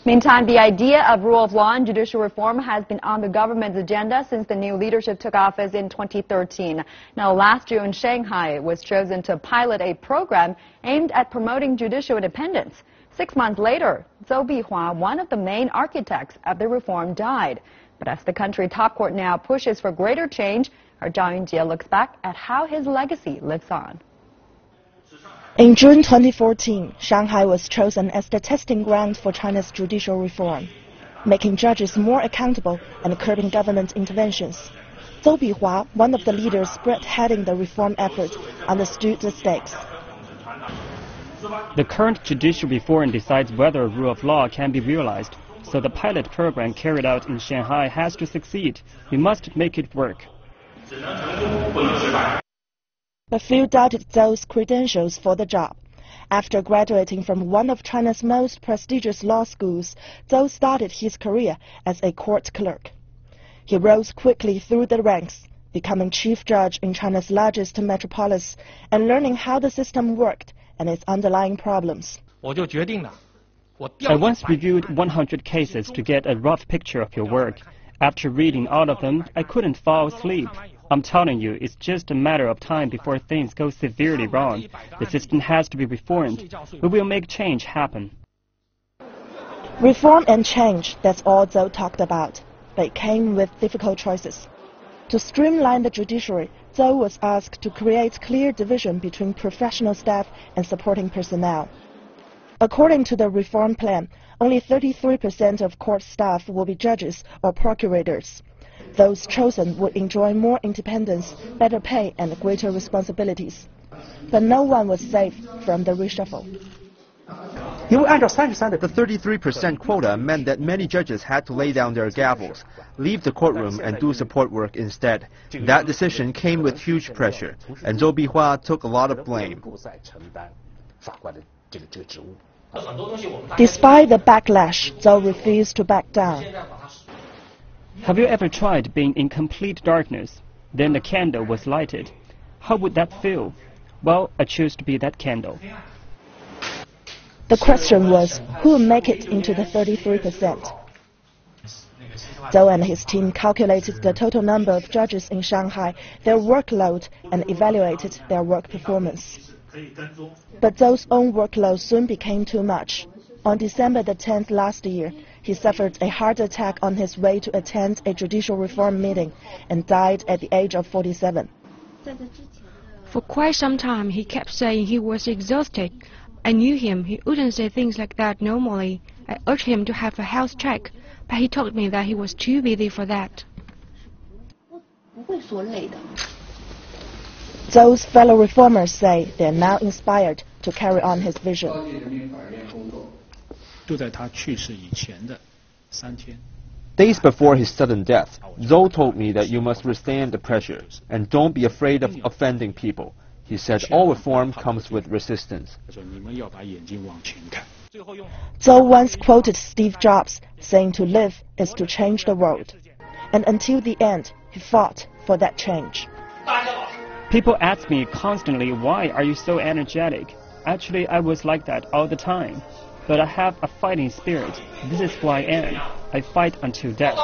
Meantime, the idea of rule of law and judicial reform has been on the government's agenda since the new leadership took office in 2013. Now, last June, Shanghai was chosen to pilot a program aimed at promoting judicial independence. 6 months later, Zou Bihua, one of the main architects of the reform, died. But as the country top court now pushes for greater change, our Zhao Yunjie looks back at how his legacy lives on. In June 2014, Shanghai was chosen as the testing ground for China's judicial reform, making judges more accountable and curbing government interventions. Zou Bihua, one of the leaders spearheading the reform effort, understood the stakes. The current judicial reform decides whether rule of law can be realized. So the pilot program carried out in Shanghai has to succeed. We must make it work. A few doubted Zou's credentials for the job. After graduating from one of China's most prestigious law schools, Zou started his career as a court clerk. He rose quickly through the ranks, becoming chief judge in China's largest metropolis and learning how the system worked and its underlying problems. I once reviewed 100 cases to get a rough picture of your work. After reading all of them, I couldn't fall asleep. I'm telling you, it's just a matter of time before things go severely wrong. The system has to be reformed. We will make change happen. Reform and change, that's all Zou talked about. But it came with difficult choices. To streamline the judiciary, Zou was asked to create clear division between professional staff and supporting personnel. According to the reform plan, only 33% of court staff will be judges or procurators. Those chosen would enjoy more independence, better pay, and greater responsibilities. But no one was safe from the reshuffle. The 33% quota meant that many judges had to lay down their gavels, leave the courtroom and do support work instead. That decision came with huge pressure, and Zou Bihua took a lot of blame. Despite the backlash, Zou refused to back down. Have you ever tried being in complete darkness? Then the candle was lighted. How would that feel? Well, I choose to be that candle. The question was, who would make it into the 33%? Zou and his team calculated the total number of judges in Shanghai, their workload, and evaluated their work performance. But Zou's own workload soon became too much. On December the 10th last year, he suffered a heart attack on his way to attend a judicial reform meeting and died at the age of 47. For quite some time, he kept saying he was exhausted. I knew him. He wouldn't say things like that normally. I urged him to have a health check, but he told me that he was too busy for that. Zou's fellow reformers say they are now inspired to carry on his vision. Days before his sudden death, Zou told me that you must withstand the pressure and don't be afraid of offending people. He said all reform comes with resistance. Zou once quoted Steve Jobs, saying to live is to change the world. And until the end, he fought for that change. People ask me constantly, why are you so energetic? Actually, I was like that all the time. But I have a fighting spirit. This is who I am. I fight until death.